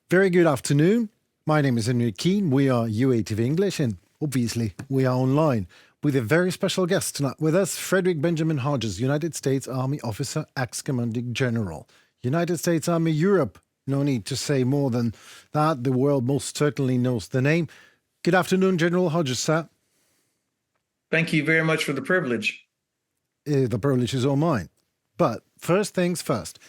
Very good afternoon. My name is Henry Keane. We are UATV English, and obviously we are online with a very special guest tonight with us, Frederick Benjamin Hodges, United States Army officer, ex-commanding general. United States Army Europe. No need to say more than that. The world most certainly knows the name. Good afternoon, General Hodges, sir. Thank you very much for the privilege. The privilege is all mine. But first things first.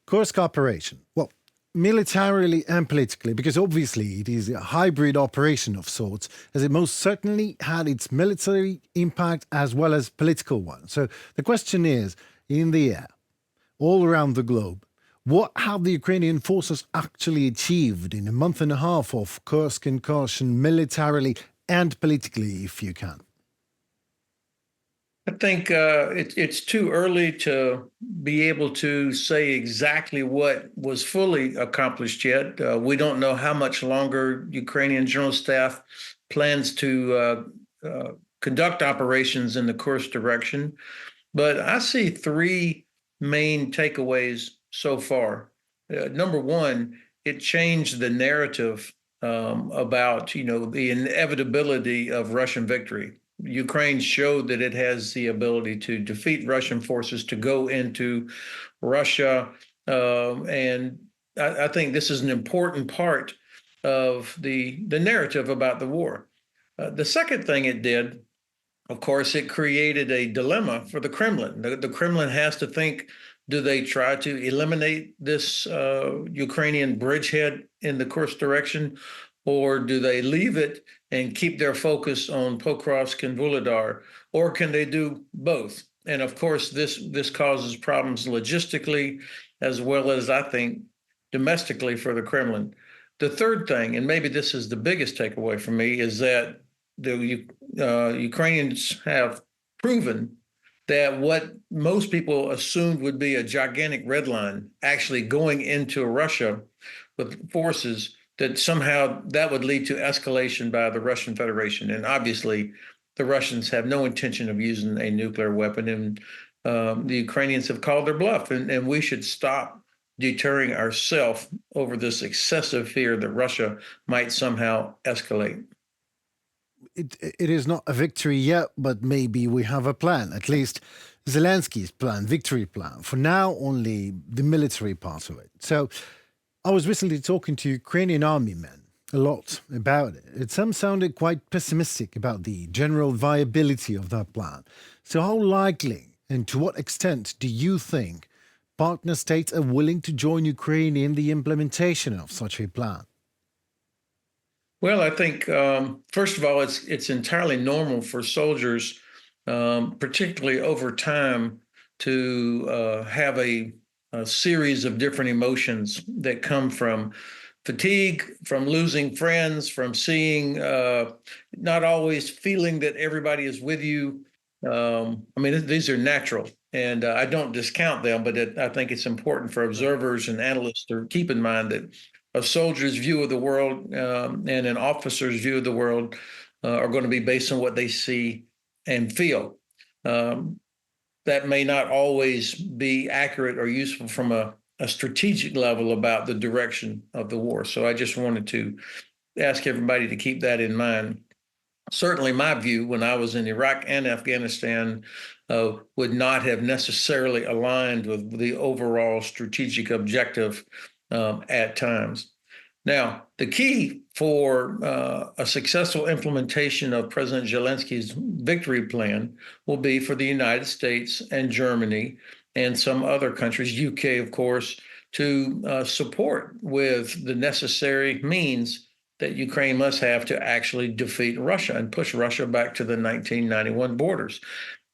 Kursk Operation. Well, militarily and politically, because obviously it is a hybrid operation of sorts, as it most certainly had its military impact as well as political one. So the question is, in the air, all around the globe, what have the Ukrainian forces actually achieved in a month and a half of Kursk incursion militarily and politically, if you can? I think it's too early to be able to say exactly what was fully accomplished yet. We don't know how much longer Ukrainian General Staff plans to conduct operations in the Kursk direction. But I see three main takeaways so far. Number one, it changed the narrative about, the inevitability of Russian victory. Ukraine showed that it has the ability to defeat Russian forces, to go into Russia. And I think this is an important part of the narrative about the war. The second thing it did, of course, it created a dilemma for the Kremlin. The Kremlin has to think, do they try to eliminate this Ukrainian bridgehead in the Kursk direction, or do they leave it and keep their focus on Pokrovsk and Vuhledar, or can they do both? And of course, this causes problems logistically, as well as, I think, domestically for the Kremlin. The third thing, and maybe this is the biggest takeaway for me, is that the Ukrainians have proven that what most people assumed would be a gigantic red line, actually going into Russia with forces, that somehow that would lead to escalation by the Russian Federation. And obviously, the Russians have no intention of using a nuclear weapon, and the Ukrainians have called their bluff, and we should stop deterring ourselves over this excessive fear that Russia might somehow escalate. It is not a victory yet, but maybe we have a plan, at least Zelensky's plan, victory plan. For now, only the military part of it. So I was recently talking to Ukrainian army men a lot about it. Some sounded quite pessimistic about the general viability of that plan. So how likely and to what extent do you think partner states are willing to join Ukraine in the implementation of such a plan? Well, I think, first of all, it's entirely normal for soldiers, particularly over time, to have a series of different emotions that come from fatigue, from losing friends, from seeing, not always feeling that everybody is with you. These are natural, and I don't discount them, but I think it's important for observers and analysts to keep in mind that a soldier's view of the world and an officer's view of the world are going to be based on what they see and feel. That may not always be accurate or useful from a strategic level about the direction of the war. So I just wanted to ask everybody to keep that in mind. Certainly my view when I was in Iraq and Afghanistan would not have necessarily aligned with the overall strategic objective at times. Now, the key for a successful implementation of President Zelensky's victory plan will be for the United States and Germany and some other countries, UK, of course, to support with the necessary means that Ukraine must have to actually defeat Russia and push Russia back to the 1991 borders.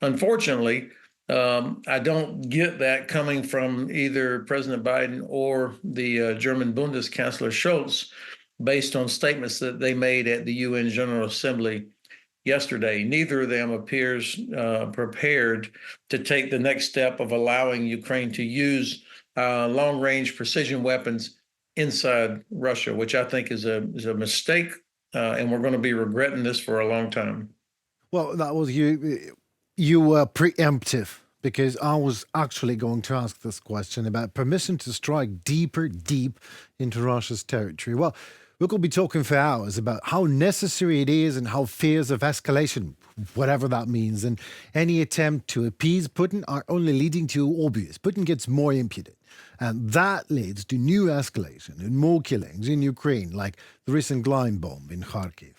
Unfortunately, I don't get that coming from either President Biden or the German Bundeskanzler Scholz, based on statements that they made at the UN General Assembly yesterday. Neither of them appears prepared to take the next step of allowing Ukraine to use long-range precision weapons inside Russia, which I think is a mistake, and we're going to be regretting this for a long time. Well, that was you were preemptive because I was actually going to ask this question about permission to strike deep into Russia's territory. Well, we could be talking for hours about how necessary it is and how fears of escalation, whatever that means, and any attempt to appease Putin are only leading to obvious. Putin gets more impudent. And that leads to new escalation and more killings in Ukraine, like the recent Glime bomb in Kharkiv.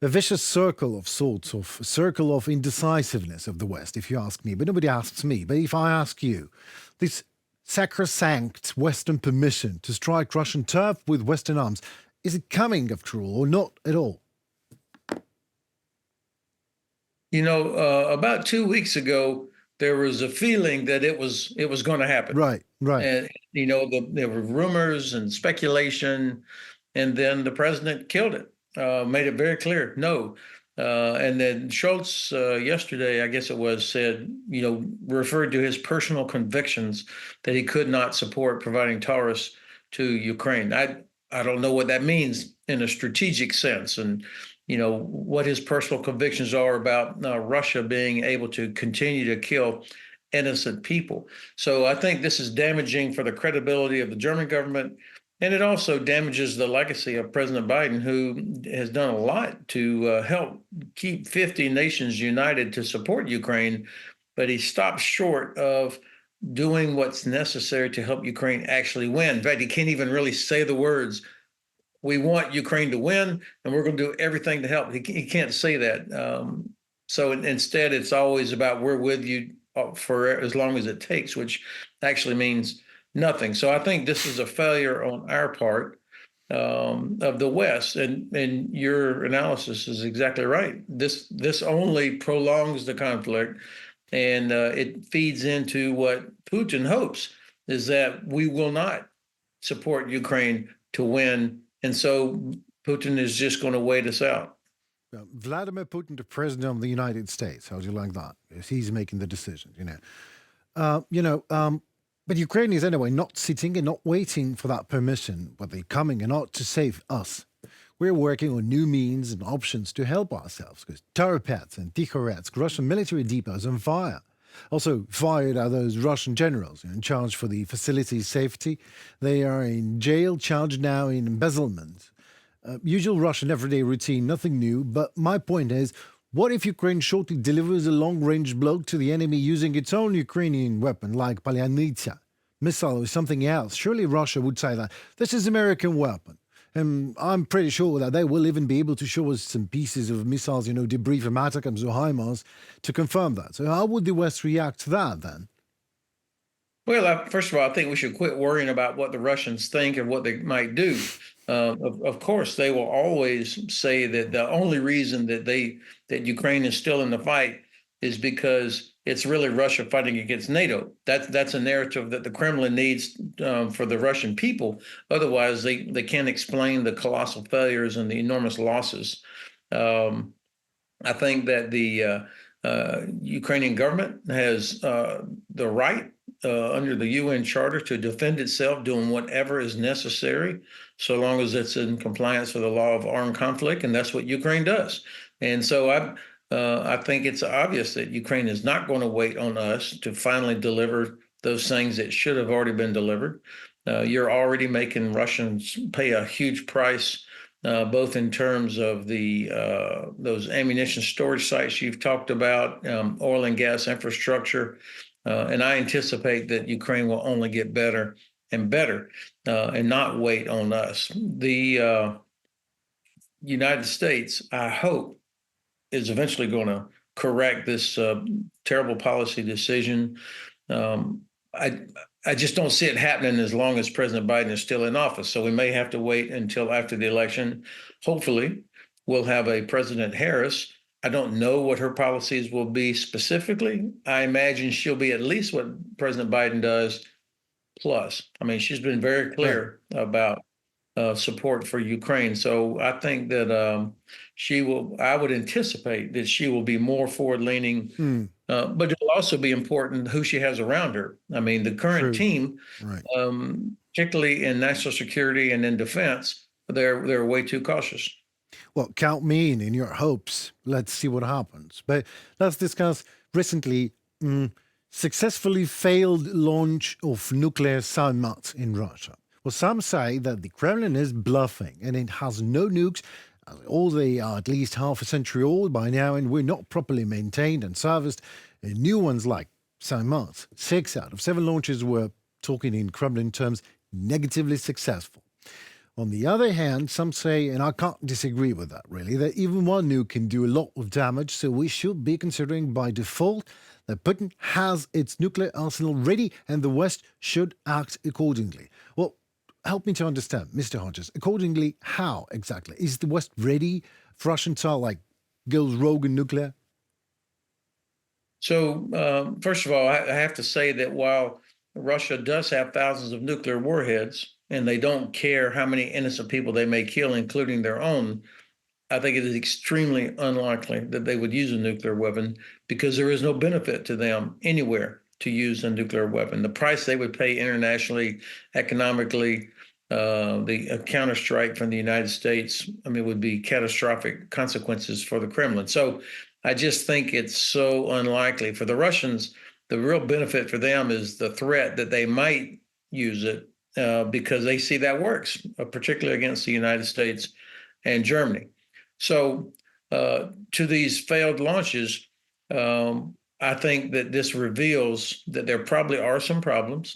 A vicious circle of sorts, of a circle of indecisiveness of the West, if you ask me. But nobody asks me. But if I ask you, this sacrosanct Western permission to strike Russian turf with Western arms, is it coming after all, or not at all? About 2 weeks ago, there was a feeling that it was going to happen. Right. And there were rumors and speculation, and then the president killed it. Made it very clear, no. And then Schultz yesterday, I guess it was, said, referred to his personal convictions that he could not support providing Taurus to Ukraine. I don't know what that means in a strategic sense, and what his personal convictions are about Russia being able to continue to kill innocent people. So I think this is damaging for the credibility of the German government. And it also damages the legacy of President Biden, who has done a lot to help keep 50 nations united to support Ukraine. But he stopped short of doing what's necessary to help Ukraine actually win. In fact, he can't even really say the words, "We want Ukraine to win, and we're going to do everything to help." He can't say that. So instead, it's always about, "We're with you for as long as it takes," which actually means nothing. So I think this is a failure on our part of the West, and your analysis is exactly right. This only prolongs the conflict, and it feeds into what Putin hopes, is that we will not support Ukraine to win, and so Putin is just going to wait us out. Vladimir Putin, the president of the United States. How do you like that? Because he's making the decisions, But Ukraine is anyway not sitting and not waiting for that permission, but they're coming and not to save us. We're working on new means and options to help ourselves, because Toropets and Tikhoretsk, Russian military depots, on fire. Also fired are those Russian generals in charge for the facility's safety. They are in jail, charged now in embezzlement. Usual Russian everyday routine, nothing new. But my point is, what if Ukraine shortly delivers a long-range blow to the enemy using its own Ukrainian weapon, like Palyanytsia, missile or something else? Surely Russia would say that this is American weapon. And I'm pretty sure that they will even be able to show us some pieces of missiles, debris from ATACMS or HIMARS to confirm that. So how would the West react to that then? Well, first of all, I think we should quit worrying about what the Russians think and what they might do. Of course, they will always say that the only reason that Ukraine is still in the fight is because it's really Russia fighting against NATO. That's a narrative that the Kremlin needs for the Russian people. Otherwise, they can't explain the colossal failures and the enormous losses. I think that the Ukrainian government has the right under the UN Charter to defend itself, doing whatever is necessary, so long as it's in compliance with the law of armed conflict, and that's what Ukraine does. And so I think it's obvious that Ukraine is not going to wait on us to finally deliver those things that should have already been delivered. You're already making Russians pay a huge price, both in terms of those ammunition storage sites you've talked about, oil and gas infrastructure. And I anticipate that Ukraine will only get better and better and not wait on us. The United States, I hope, is eventually going to correct this terrible policy decision. I just don't see it happening as long as President Biden is still in office. So we may have to wait until after the election. Hopefully, we'll have a President Harris. I don't know what her policies will be specifically. I imagine she'll be at least what President Biden does, plus. I mean, she's been very clear about support for Ukraine. So I think that I would anticipate that she will be more forward-leaning, but it'll also be important who she has around her. I mean, the current team, Right. Particularly in national security and in defense, they're way too cautious. Well, count me in your hopes. Let's see what happens. But let's discuss recently successfully failed launch of nuclear Sarmat in Russia. Well, some say that the Kremlin is bluffing and it has no nukes, or they are at least half a century old by now and were not properly maintained and serviced. And new ones like Sarmat, 6 out of 7 launches were, talking in Kremlin terms, negatively successful. On the other hand, some say, and I can't disagree with that really, that even one nuke can do a lot of damage, so we should be considering by default that Putin has its nuclear arsenal ready and the West should act accordingly. Well, help me to understand, Mr. Hodges, accordingly how exactly? Is the West ready for Russian to like goes rogue in nuclear? So, first of all, I have to say that while Russia does have thousands of nuclear warheads, and they don't care how many innocent people they may kill, including their own, I think it is extremely unlikely that they would use a nuclear weapon because there is no benefit to them anywhere to use a nuclear weapon. The price they would pay internationally, economically, the counterstrike from the United States, I mean, would be catastrophic consequences for the Kremlin. So I just think it's so unlikely. For the Russians, the real benefit for them is the threat that they might use it because they see that works, particularly against the United States and Germany. So to these failed launches, I think that this reveals that there probably are some problems.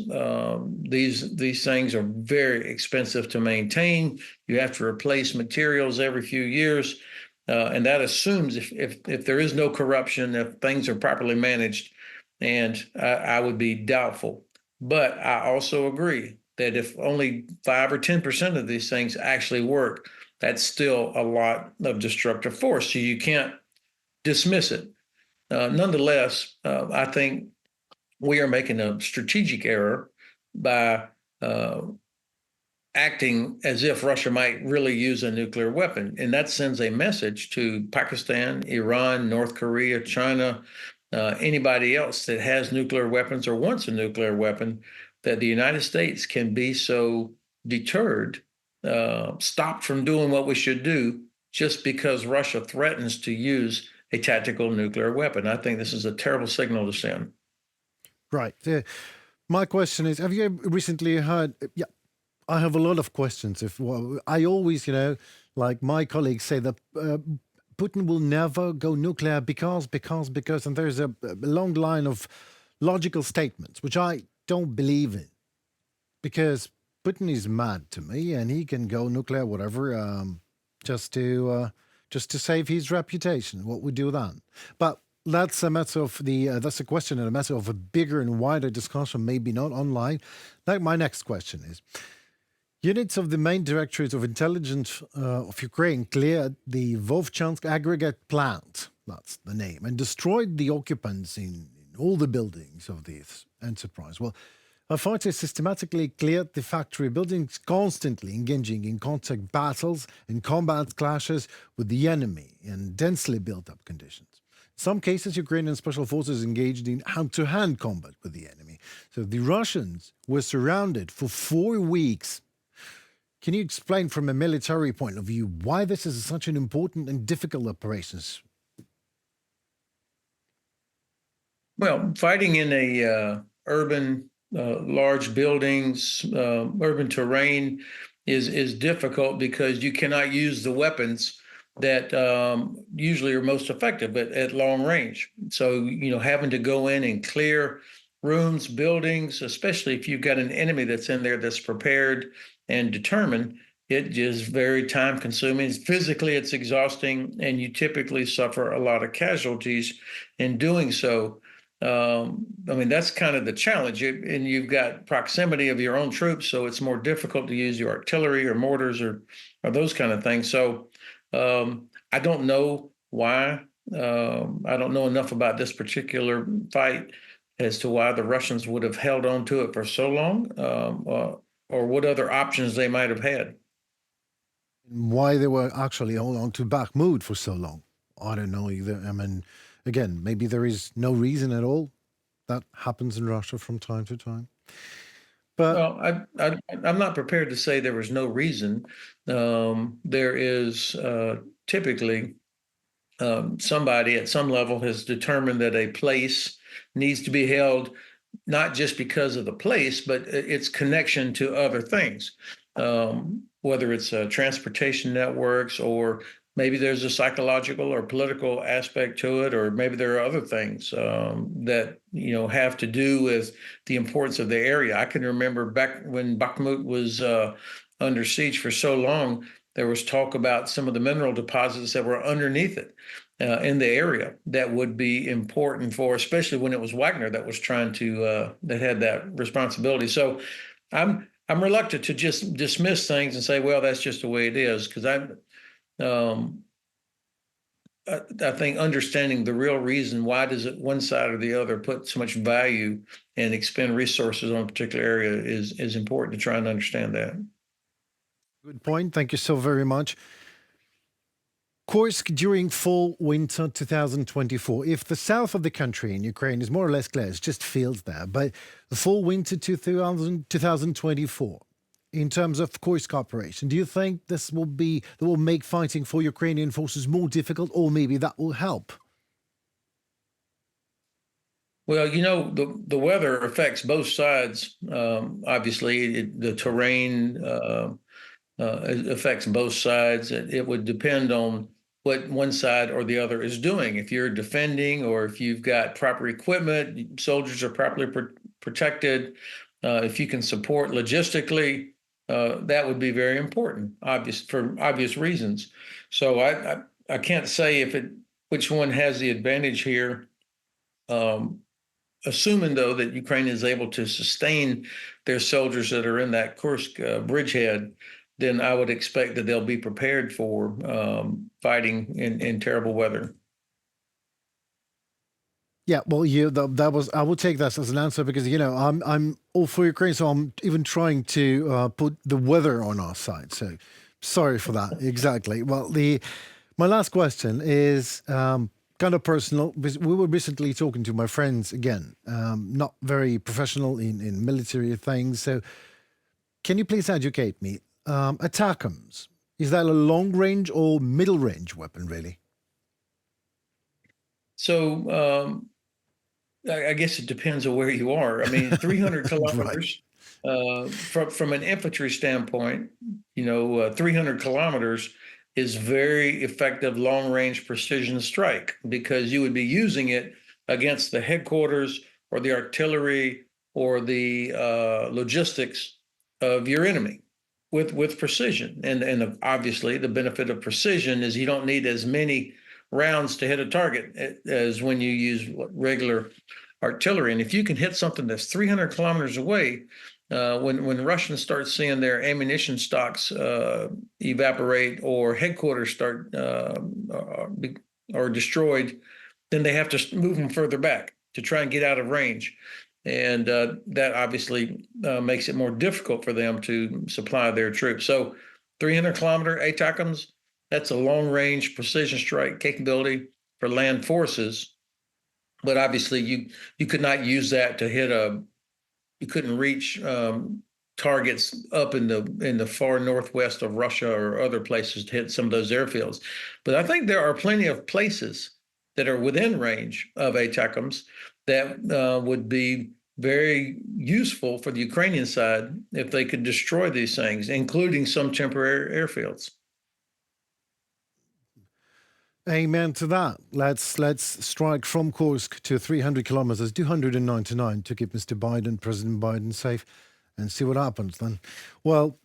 These things are very expensive to maintain. You have to replace materials every few years, and that assumes if there is no corruption, if things are properly managed, and I would be doubtful. But I also agree that if only 5 or 10% of these things actually work, that's still a lot of destructive force. So you can't dismiss it. Nonetheless, I think we are making a strategic error by acting as if Russia might really use a nuclear weapon. And that sends a message to Pakistan, Iran, North Korea, China, anybody else that has nuclear weapons or wants a nuclear weapon, that the United States can be so deterred, stopped from doing what we should do just because Russia threatens to use a tactical nuclear weapon. I think this is a terrible signal to send. Right. My question is, have you recently heard? Yeah, I have a lot of questions. I always, like my colleagues say that Putin will never go nuclear because, and there's a long line of logical statements, which I don't believe in. Because Putin is mad to me and he can go nuclear, whatever, just to save his reputation. What we do then? But that's a matter of that's a question and a matter of a bigger and wider discussion, maybe not online. Like my next question is, units of the main Directorate of Intelligence of Ukraine cleared the Vovchansk aggregate plant, that's the name, and destroyed the occupants in all the buildings of this enterprise. Well, our fighters systematically cleared the factory buildings, constantly engaging in contact battles and combat clashes with the enemy in densely built-up conditions. In some cases, Ukrainian special forces engaged in hand-to-hand combat with the enemy. So the Russians were surrounded for 4 weeks. Can you explain from a military point of view why this is such an important and difficult operation? Well, fighting in a urban, large buildings, urban terrain is difficult because you cannot use the weapons that usually are most effective at long range. So, having to go in and clear rooms, buildings, especially if you've got an enemy that's in there that's prepared and determined, it is very time consuming. Physically, it's exhausting, and you typically suffer a lot of casualties in doing so. I mean, that's kind of the challenge. And you've got proximity of your own troops, so it's more difficult to use your artillery or mortars or those kind of things. So I don't know why. I don't know enough about this particular fight as to why the Russians would have held on to it for so long, or what other options they might have had. Why they were actually holding on to Bakhmut for so long, I don't know either. I mean, again, maybe there is no reason at all. That happens in Russia from time to time. But Well, I'm not prepared to say there was no reason. There is typically somebody at some level has determined that a place needs to be held not just because of the place, but its connection to other things, whether it's transportation networks, or maybe there's a psychological or political aspect to it, or maybe there are other things that have to do with the importance of the area. I can remember back when Bakhmut was under siege for so long, there was talk about some of the mineral deposits that were underneath it in the area that would be important for, especially when it was Wagner that was trying to that had that responsibility. So I'm reluctant to just dismiss things and say, well, that's just the way it is, because I think understanding the real reason why does it one side or the other put so much value and expend resources on a particular area is important to try and understand that. Good point. Thank you so very much. Kursk during fall-winter 2024. If the south of the country in Ukraine is more or less clear, it's just fields there, but the fall-winter 2024, in terms of Kursk Operation, do you think that will make fighting for Ukrainian forces more difficult, or maybe that will help? Well, the weather affects both sides. Obviously, the terrain it affects both sides. It would depend on what one side or the other is doing. If you're defending, or if you've got proper equipment, soldiers are properly protected, if you can support logistically, that would be very important, for obvious reasons. So I can't say which one has the advantage here. Assuming, though, that Ukraine is able to sustain their soldiers that are in that Kursk bridgehead, then I would expect that they'll be prepared for fighting in terrible weather. Yeah, well, that was. I will take that as an answer, because I'm all for Ukraine, so I'm even trying to put the weather on our side. So sorry for that. Exactly. Well, my last question is kind of personal. We were recently talking to my friends again, not very professional in military things. So can you please educate me? ATACMS, is that a long-range or middle-range weapon, really? So I guess it depends on where you are. I mean, 300 kilometers from an infantry standpoint, 300 kilometers is very effective long-range precision strike, because you would be using it against the headquarters or the artillery or the logistics of your enemy with precision. And obviously the benefit of precision is you don't need as many rounds to hit a target as when you use regular artillery. And if you can hit something that's 300 kilometers away, when Russians start seeing their ammunition stocks evaporate, or headquarters start or destroyed, then they have to move them further back to try and get out of range. And that obviously makes it more difficult for them to supply their troops. So 300-kilometer ATACMS, that's a long-range precision strike capability for land forces. But obviously you could not use that to hit you couldn't reach targets up in the far northwest of Russia or other places to hit some of those airfields. But I think there are plenty of places that are within range of ATACMS that would be very useful for the Ukrainian side if they could destroy these things, including some temporary airfields. Amen to that. Let's strike from Kursk to 300 kilometers, 299, to keep President Biden safe, and see what happens then. Well,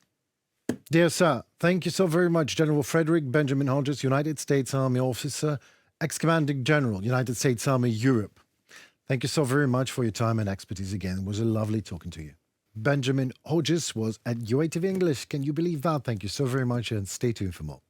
dear sir, thank you so very much, General Frederick Benjamin Hodges, United States Army officer, ex-commanding general, United States Army Europe. Thank you so very much for your time and expertise again. It was a lovely talking to you. Benjamin Hodges was at UATV English. Can you believe that? Thank you so very much, and stay tuned for more.